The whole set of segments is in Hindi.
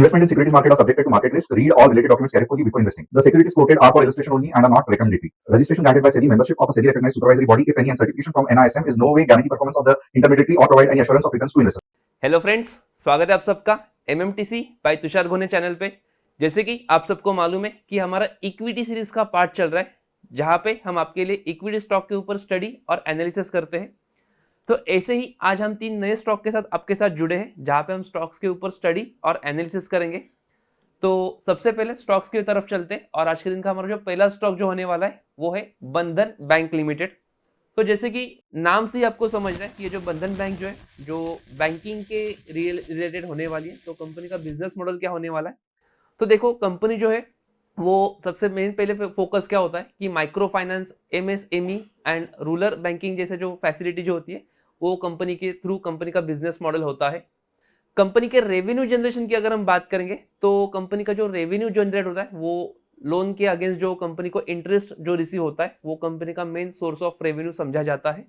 Investment in securities market are subjected to market risk. Read all related documents carefully before investing. The securities quoted are for illustration only and are not recommendatory. Registration granted by SEBI, membership of a SEBI recognized supervisory body, if any, and certification from NISM is no way guarantee performance of the intermediary or provide any assurance of returns to investors. Hello friends, स्वागत है आप सबका एमएमटीसी बाय तुषार घोने चैनल पे। जैसे कि आप सबको मालूम है कि हमारा इक्विटी सीरीज का पार्ट चल रहा है, जहां पे हम आपके लिए इक्विटी स्टॉक के ऊपर स्टडी और एनालिसिस करते हैं। तो ऐसे ही आज हम 3 नए स्टॉक के साथ आपके साथ जुड़े हैं, जहां पे हम स्टॉक्स के ऊपर स्टडी और एनालिसिस करेंगे। तो सबसे पहले स्टॉक्स की तरफ चलते हैं और आज के दिन का हमारा जो पहला स्टॉक जो होने वाला है वो है बंधन बैंक लिमिटेड। तो जैसे कि नाम से ही आपको समझ रहा है कि ये जो बंधन बैंक जो है, जो बैंकिंग के रिलेटेड होने वाली है, तो कंपनी का बिजनेस मॉडल क्या होने वाला है। तो देखो, कंपनी जो है वो सबसे मेन पहले फोकस क्या होता है कि micro finance, MSME and rural banking जैसे जो फैसिलिटी जो होती है वो कंपनी के थ्रू कंपनी का बिजनेस मॉडल होता है। कंपनी के रेवेन्यू जनरेशन की अगर हम बात करेंगे तो कंपनी का जो रेवेन्यू जनरेट होता है वो लोन के अगेंस्ट जो कंपनी को इंटरेस्ट जो रिसीव होता है वो कंपनी का मेन सोर्स ऑफ रेवेन्यू समझा जाता है।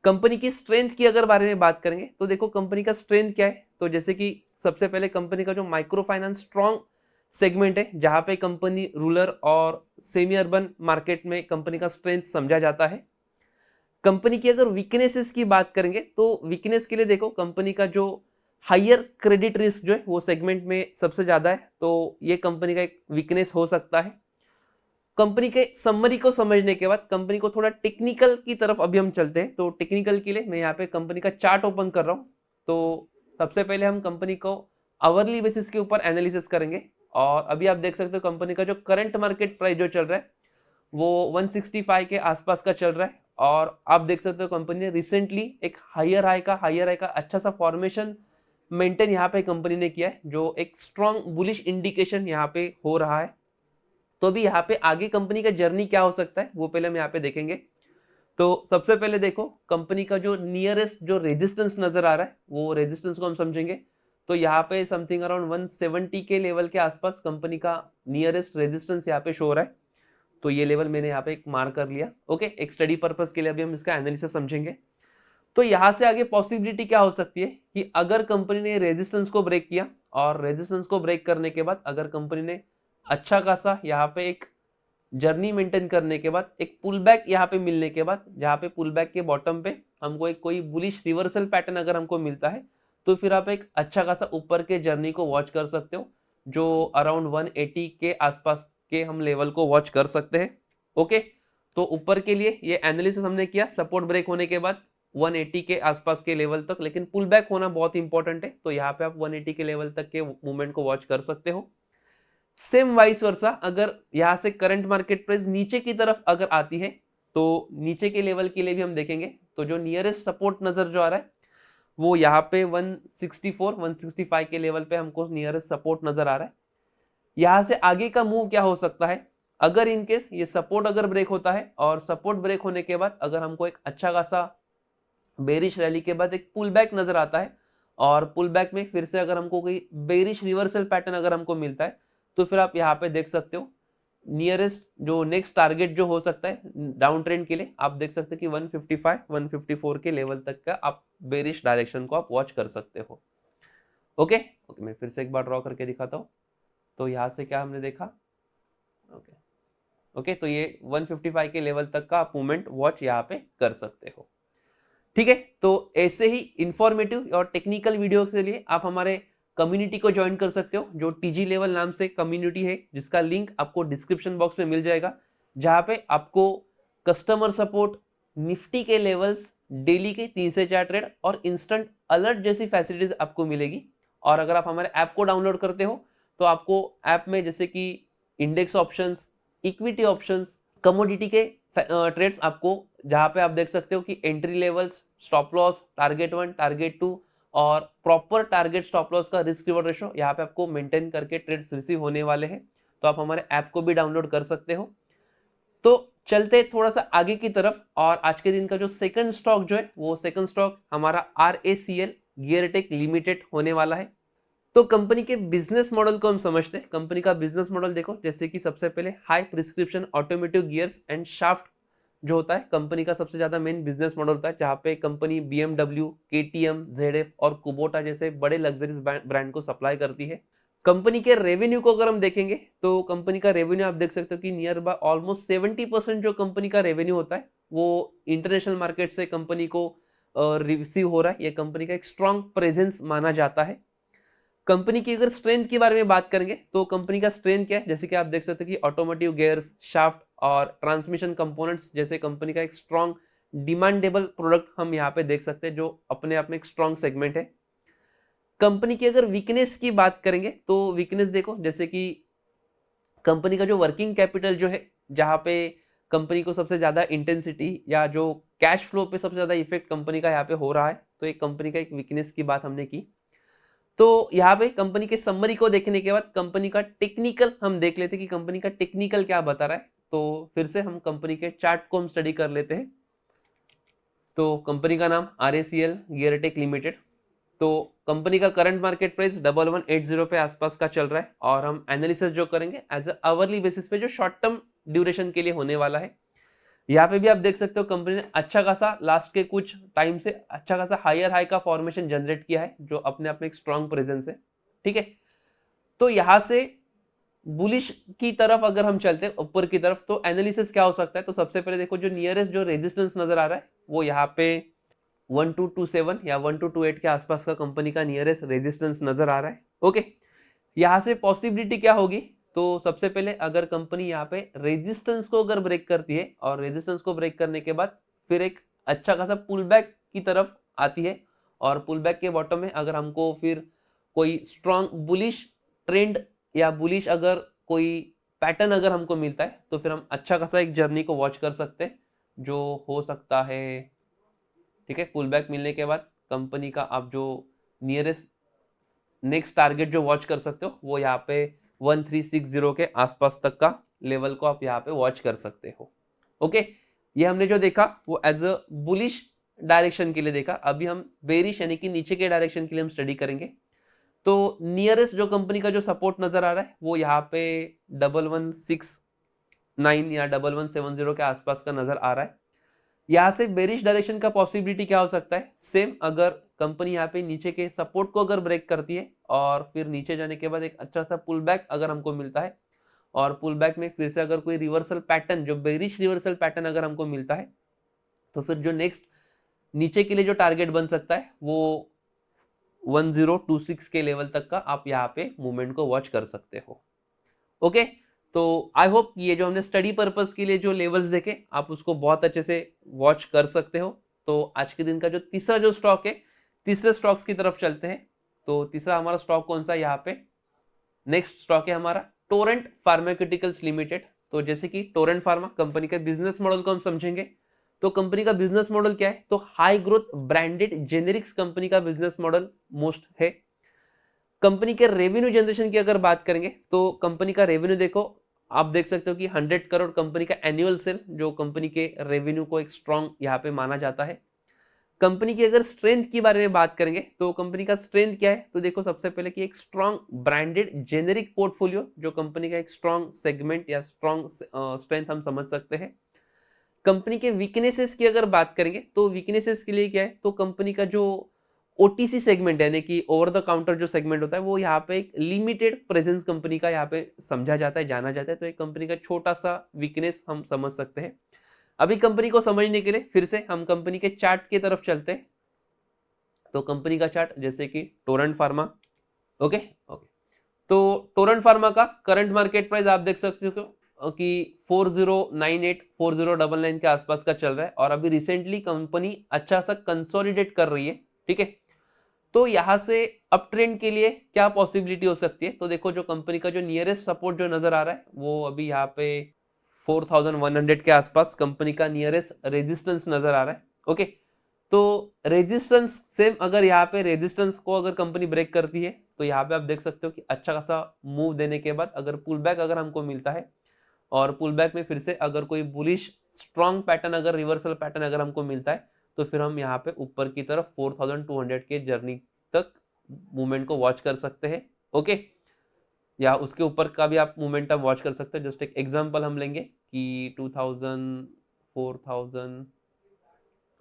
कंपनी की स्ट्रेंथ की अगर बारे में बात करेंगे तो देखो कंपनी का स्ट्रेंथ क्या है। तो जैसे कि सबसे पहले कंपनी का जो माइक्रो फाइनेंस स्ट्रॉन्ग सेगमेंट है, जहां पे कंपनी रूरल और सेमी अर्बन मार्केट में कंपनी का स्ट्रेंथ समझा जाता है। कंपनी की अगर वीकनेसेस की बात करेंगे तो वीकनेस के लिए देखो कंपनी का जो हायर क्रेडिट रिस्क जो है वो सेगमेंट में सबसे ज्यादा है, तो ये कंपनी का एक वीकनेस हो सकता है। कंपनी के समरी को समझने के बाद कंपनी को थोड़ा टेक्निकल की तरफ अभी हम चलते हैं। तो टेक्निकल के लिए मैं यहाँ पे कंपनी का चार्ट ओपन कर रहा हूँ। तो सबसे पहले हम कंपनी को आवरली बेसिस के ऊपर एनालिसिस करेंगे और अभी आप देख सकते हो कंपनी का जो करंट मार्केट प्राइस जो चल रहा है वो 165 के आसपास का चल रहा है। और आप देख सकते हो कंपनी ने रिसेंटली एक हायर हाई का अच्छा सा फॉर्मेशन मेंटेन यहाँ पे कंपनी ने किया है, जो एक स्ट्रॉन्ग बुलिश इंडिकेशन यहाँ पे हो रहा है। तो अभी यहाँ पे आगे कंपनी का जर्नी क्या हो सकता है वो पहले हम यहाँ पे देखेंगे। तो सबसे पहले देखो कंपनी का जो नियरेस्ट जो रेजिस्टेंस नजर आ रहा है वो रेजिस्टेंस को हम समझेंगे। तो यहाँ पे समथिंग अराउंड 170 के लेवल के आसपास कंपनी का नियरेस्ट रेजिस्टेंस यहाँ पे शो हो रहा है। तो ये लेवल मैंने यहाँ पे एक मार्क कर लिया। ओके, एक स्टडी पर्पस के लिए अभी हम इसका एनालिसिस समझेंगे। तो यहाँ से आगे पॉसिबिलिटी क्या हो सकती है कि अगर कंपनी ने रेजिस्टेंस को ब्रेक किया और रेजिस्टेंस को ब्रेक करने के बाद अगर कंपनी ने अच्छा खासा यहाँ पे एक जर्नी मेंटेन करने के बाद एक पुल बैक यहाँ पे मिलने के बाद, जहाँ पे पुल बैक के बॉटम पे हमको एक कोई बुलिश रिवर्सल पैटर्न अगर हमको मिलता है तो फिर आप एक अच्छा खासा ऊपर के जर्नी को वॉच कर सकते हो, जो अराउंड 180 के आसपास के हम लेवल को वॉच कर सकते हैं। ओके, तो ऊपर के लिए ये एनालिसिस हमने किया सपोर्ट ब्रेक होने के बाद 180 के आसपास के लेवल तक, लेकिन पुल बैक होना बहुत इंपॉर्टेंट है। तो यहाँ पे आप 180 के लेवल तक के मूवमेंट को वॉच कर सकते हो। सेम वाइस वर्सा, अगर यहाँ से करंट मार्केट प्राइस नीचे की तरफ अगर आती है तो नीचे के लेवल के लिए भी हम देखेंगे। तो जो नियरेस्ट सपोर्ट नजर जो आ रहा है वो यहाँ पे 164 165 के लेवल पे हमको नियरेस्ट सपोर्ट नजर आ रहा है। यहाँ से आगे का मूव क्या हो सकता है, अगर इनकेस ये सपोर्ट अगर ब्रेक होता है और सपोर्ट ब्रेक होने के बाद अगर हमको एक अच्छा खासा बेरिश रैली के बाद एक पुल बैक नजर आता है और पुल बैक में फिर से अगर हमको कोई बेरिश रिवर्सल पैटर्न अगर हमको मिलता है तो फिर आप यहाँ पे देख सकते हो नियरेस्ट जो नेक्स्ट टारगेट जो हो सकता है डाउन ट्रेंड के लिए आप देख सकते हो कि 155 154 के लेवल तक का आप बेरिश डायरेक्शन को आप वॉच कर सकते हो। ओके ओके, मैं फिर से एक बार ड्रॉ करके दिखाता हूँ। तो यहाँ से क्या हमने देखा, ओके ओके, तो ये 155 के लेवल तक का आप मूवमेंट वॉच यहाँ पे कर सकते हो। ठीक है, तो ऐसे ही इंफॉर्मेटिव और टेक्निकल वीडियो के लिए आप हमारे कम्युनिटी को ज्वाइन कर सकते हो, जो टीजी लेवल नाम से कम्युनिटी है, जिसका लिंक आपको डिस्क्रिप्शन बॉक्स में मिल जाएगा, जहां पे आपको कस्टमर सपोर्ट, निफ्टी के लेवल्स, डेली के 3 से 4 ट्रेड और इंस्टेंट अलर्ट जैसी फैसिलिटीज आपको मिलेगी। और अगर आप हमारे ऐप को डाउनलोड करते हो तो आपको ऐप में जैसे कि index options, equity options, commodity के ट्रेड्स आपको, जहां पे आप देख सकते हो कि entry levels, stop loss, target 1, target 2 और प्रॉपर टारगेट स्टॉप लॉस का रिस्क रिवॉर्ड रेशो यहाँ पे आपको मेंटेन करके ट्रेड्स रिसीव होने वाले हैं। तो आप हमारे ऐप को भी डाउनलोड कर सकते हो। तो चलते थोड़ा सा आगे की तरफ, और आज के दिन का जो सेकंड स्टॉक जो है वो सेकंड स्टॉक हमारा RACL गियरटेक लिमिटेड होने वाला है। तो कंपनी के बिजनेस मॉडल को हम समझते हैं। कंपनी का बिजनेस मॉडल देखो, जैसे कि सबसे पहले high prescription automotive gears and shaft जो होता है कंपनी का सबसे ज्यादा मेन बिजनेस मॉडल होता है, जहां पे कंपनी BMW, KTM, ZF और कुबोटा जैसे बड़े लग्जरीज ब्रांड को सप्लाई करती है। कंपनी के रेवेन्यू को अगर हम देखेंगे तो कंपनी का रेवेन्यू आप देख सकते हो कि नियर बाय ऑलमोस्ट 70% जो कंपनी का रेवेन्यू होता है वो इंटरनेशनल मार्केट से कंपनी को रिसीव हो रहा है। ये कंपनी का एक स्ट्रॉन्ग प्रेजेंस माना जाता है। कंपनी की अगर स्ट्रेंथ के बारे में बात करेंगे तो कंपनी का स्ट्रेंथ क्या है, जैसे कि आप देख सकते हो कि ऑटोमोटिव गियर्स, शाफ्ट और ट्रांसमिशन कंपोनेंट्स जैसे कंपनी का एक स्ट्रॉन्ग डिमांडेबल प्रोडक्ट हम यहाँ पे देख सकते हैं, जो अपने आप में एक स्ट्रॉन्ग सेगमेंट है। कंपनी की अगर वीकनेस की बात करेंगे तो वीकनेस देखो, जैसे कि कंपनी का जो वर्किंग कैपिटल जो है, जहां पे कंपनी को सबसे ज्यादा इंटेंसिटी या जो कैश फ्लो पे सबसे ज्यादा इफेक्ट कंपनी का यहाँ पे हो रहा है, तो एक कंपनी का एक वीकनेस की बात हमने की। तो यहाँ पे कंपनी के समरी को देखने के बाद कंपनी का टेक्निकल हम देख लेते हैं कि कंपनी का टेक्निकल क्या बता रहा है। तो फिर से हम कंपनी के चार्ट को हम स्टडी कर लेते हैं। तो कंपनी का नाम RACL गियरटेक लिमिटेड। तो कंपनी का करंट मार्केट प्राइस 1180 पे आसपास का चल रहा है, और हम एनालिसिस जो करेंगे एज अ आवरली बेसिस पे जो शॉर्ट टर्म ड्यूरेशन के लिए होने वाला है। यहाँ पे भी आप देख सकते हो कंपनी ने अच्छा खासा लास्ट के कुछ टाइम से अच्छा खासा हायर हाई का फॉर्मेशन जनरेट किया है, जो अपने आप में एक स्ट्रॉन्ग प्रेजेंस है। ठीक है, तो यहाँ से बुलिश की तरफ अगर हम चलते हैं ऊपर की तरफ, तो एनालिसिस क्या हो सकता है। तो सबसे पहले देखो जो नियरेस्ट जो रेजिस्टेंस नजर आ रहा है वो यहाँ पे 1227 या 1228 के आसपास का कंपनी का नियरेस्ट रेजिस्टेंस नजर आ रहा है। ओके, यहाँ से पॉसिबिलिटी क्या होगी, तो सबसे पहले अगर कंपनी यहाँ पे रेजिस्टेंस को अगर ब्रेक करती है और रेजिस्टेंस को ब्रेक करने के बाद फिर एक अच्छा खासा पुल बैक की तरफ आती है, और पुल बैक के बॉटम में अगर हमको फिर कोई स्ट्रॉन्ग बुलिश ट्रेंड या बुलिश अगर कोई पैटर्न अगर हमको मिलता है, तो फिर हम अच्छा खासा एक जर्नी को वॉच कर सकते हैं, जो हो सकता है। ठीक है, पुल बैक मिलने के बाद कंपनी का आप जो नियरेस्ट नेक्स्ट टारगेट जो वॉच कर सकते हो वो यहाँ पे 1360 के आसपास तक का लेवल को आप यहाँ पे वॉच कर सकते हो। ओके, ये हमने जो देखा वो एज अ बुलिश डायरेक्शन के लिए देखा। अभी हम बेरिश यानी कि नीचे के डायरेक्शन के लिए हम स्टडी करेंगे। तो नियरेस्ट जो कंपनी का जो सपोर्ट नजर आ रहा है वो यहाँ पे 1169 या 1170 के आसपास का नजर आ रहा है। यहाँ से बेरिश डायरेक्शन का पॉसिबिलिटी क्या हो सकता है, सेम अगर कंपनी यहाँ पे नीचे के सपोर्ट को अगर ब्रेक करती है और फिर नीचे जाने के बाद एक अच्छा सा पुल बैक अगर हमको मिलता है, और पुल बैक में फिर से अगर कोई रिवर्सल पैटर्न जो बेरिश रिवर्सल पैटर्न अगर हमको मिलता है, तो फिर जो नेक्स्ट नीचे के लिए जो टारगेट बन सकता है वो 1026 के लेवल तक का आप यहाँ पे मूवमेंट को वॉच कर सकते हो। ओके, तो आई होप ये जो हमने स्टडी पर्पस के लिए जो लेवल्स देखे आप उसको बहुत अच्छे से वॉच कर सकते हो। तो आज के दिन का जो तीसरा जो स्टॉक है, तीसरे स्टॉक्स की तरफ चलते हैं। तो तीसरा हमारा स्टॉक कौन सा है यहाँ पे, नेक्स्ट स्टॉक है हमारा टोरेंट फार्मास्यूटिकल्स लिमिटेड। तो जैसे कि टोरेंट फार्मा कंपनी के बिजनेस मॉडल को हम समझेंगे। तो कंपनी का बिजनेस मॉडल क्या है, तो high growth branded generics company का बिजनेस मॉडल मोस्ट है। कंपनी के रेवेन्यू जनरेशन की अगर बात करेंगे तो कंपनी का रेवेन्यू देखो, आप देख सकते हो कि 100 करोड़ कंपनी का एनुअल सेल जो कंपनी के रेवेन्यू को एक स्ट्रॉन्ग यहाँ पे माना जाता है। कंपनी की अगर स्ट्रेंथ की बारे में बात करेंगे तो कंपनी का स्ट्रेंथ क्या है, तो देखो सबसे पहले कि एक स्ट्रॉन्ग ब्रांडेड जेनेरिक पोर्टफोलियो जो कंपनी का एक स्ट्रॉन्ग सेगमेंट या स्ट्रॉन्ग स्ट्रेंथ हम समझ सकते हैं। कंपनी के वीकनेसेस की अगर बात करेंगे तो वीकनेसेस के लिए क्या है, तो कंपनी का जो OTC सेगमेंट यानी कि ओवर द काउंटर जो सेगमेंट होता है वो यहाँ पे एक लिमिटेड प्रेजेंस कंपनी का यहाँ पे समझा जाता है, जाना जाता है। तो एक कंपनी का छोटा सा वीकनेस हम समझ सकते हैं। अभी कंपनी को समझने के लिए फिर से हम कंपनी के चार्ट की तरफ चलते हैं। तो कंपनी का चार्ट जैसे कि टोरेंट फार्मा, ओके ओके, तो टोरेंट फार्मा का करंट मार्केट प्राइस आप देख सकते हो कि 4098 4099 के आसपास का चल रहा है, और अभी रिसेंटली कंपनी अच्छा सा कंसोलिडेट कर रही है। ठीक है, तो यहां से अप ट्रेंड के लिए क्या पॉसिबिलिटी हो सकती है, तो देखो जो कंपनी का जो नियरेस्ट सपोर्ट जो नजर आ रहा है वो अभी यहाँ पे 4100 के आसपास कंपनी का नियरेस्ट रेजिस्टेंस नजर आ रहा है। ओके, तो रेजिस्टेंस सेम अगर यहाँ पे रेजिस्टेंस को अगर कंपनी ब्रेक करती है तो यहाँ पे आप देख सकते हो कि अच्छा खासा मूव देने के बाद अगर पुल बैक अगर हमको मिलता है, और पुल बैक में फिर से अगर कोई बुलिश स्ट्रॉन्ग पैटर्न अगर रिवर्सल पैटर्न अगर हमको मिलता है, तो फिर हम यहाँ पे ऊपर की तरफ 4200 के जर्नी तक मूवमेंट को वॉच कर सकते हैं। ओके, या उसके ऊपर का भी आप मोमेंटम वॉच कर सकते हैं। जस्ट एक एग्जांपल हम लेंगे कि 2000 4000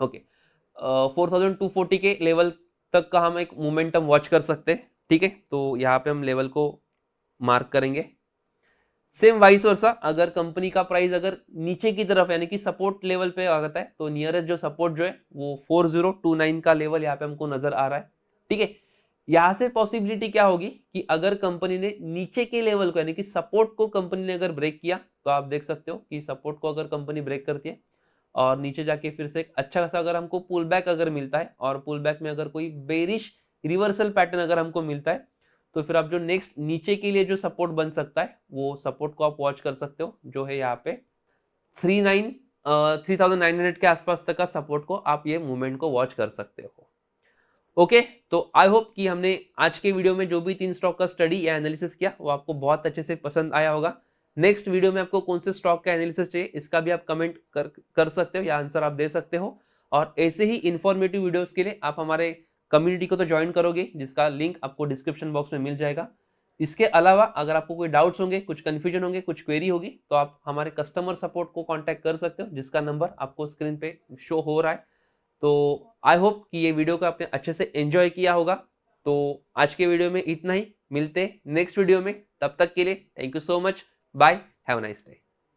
ओके 4240 के लेवल तक का हम एक मोमेंटम वॉच कर सकते हैं। ठीक है, तो यहाँ पे हम लेवल को मार्क करेंगे। सेम वाइस वर्सा, अगर कंपनी का प्राइस अगर नीचे की तरफ यानी कि सपोर्ट लेवल पे आता है तो नियरेस्ट जो सपोर्ट जो है वो 4029 का लेवल यहाँ पे हमको नजर आ रहा है। ठीक है, यहां से पॉसिबिलिटी क्या होगी कि अगर कंपनी ने नीचे के लेवल को यानी कि सपोर्ट को कंपनी ने अगर ब्रेक किया तो आप देख सकते हो कि सपोर्ट को अगर कंपनी ब्रेक करती है और नीचे जाके फिर से एक अच्छा खासा अगर हमको पुल बैक अगर मिलता है और पुल बैक में अगर कोई बेरिश रिवर्सल पैटर्न अगर हमको मिलता है तो फिर आप जो नेक्स्ट नीचे के लिए जो सपोर्ट बन सकता है वो सपोर्ट को आप वॉच कर सकते हो, जो है यहाँ पे 3900 के आसपास तक का सपोर्ट को आप ये मूवमेंट को वॉच कर सकते हो। ओके, तो आई होप कि हमने आज के वीडियो में जो भी 3 स्टॉक का स्टडी या एनालिसिस किया वो आपको बहुत अच्छे से पसंद आया होगा। नेक्स्ट वीडियो में आपको कौन से स्टॉक का एनालिसिस चाहिए इसका भी आप कमेंट कर सकते हो या आंसर आप दे सकते हो। और ऐसे ही इंफॉर्मेटिव वीडियोस के लिए आप हमारे कम्युनिटी को तो ज्वाइन करोगे जिसका लिंक आपको डिस्क्रिप्शन बॉक्स में मिल जाएगा। इसके अलावा अगर आपको कोई डाउट्स होंगे, कुछ कंफ्यूजन होंगे, कुछ क्वेरी होगी तो आप हमारे कस्टमर सपोर्ट को कांटेक्ट कर सकते हो जिसका नंबर आपको स्क्रीन पे शो हो रहा है। तो आई होप कि ये वीडियो को आपने अच्छे से एंजॉय किया होगा। तो आज के वीडियो में इतना ही, मिलते हैं नेक्स्ट वीडियो में, तब तक के लिए thank you so much, bye, have a nice day.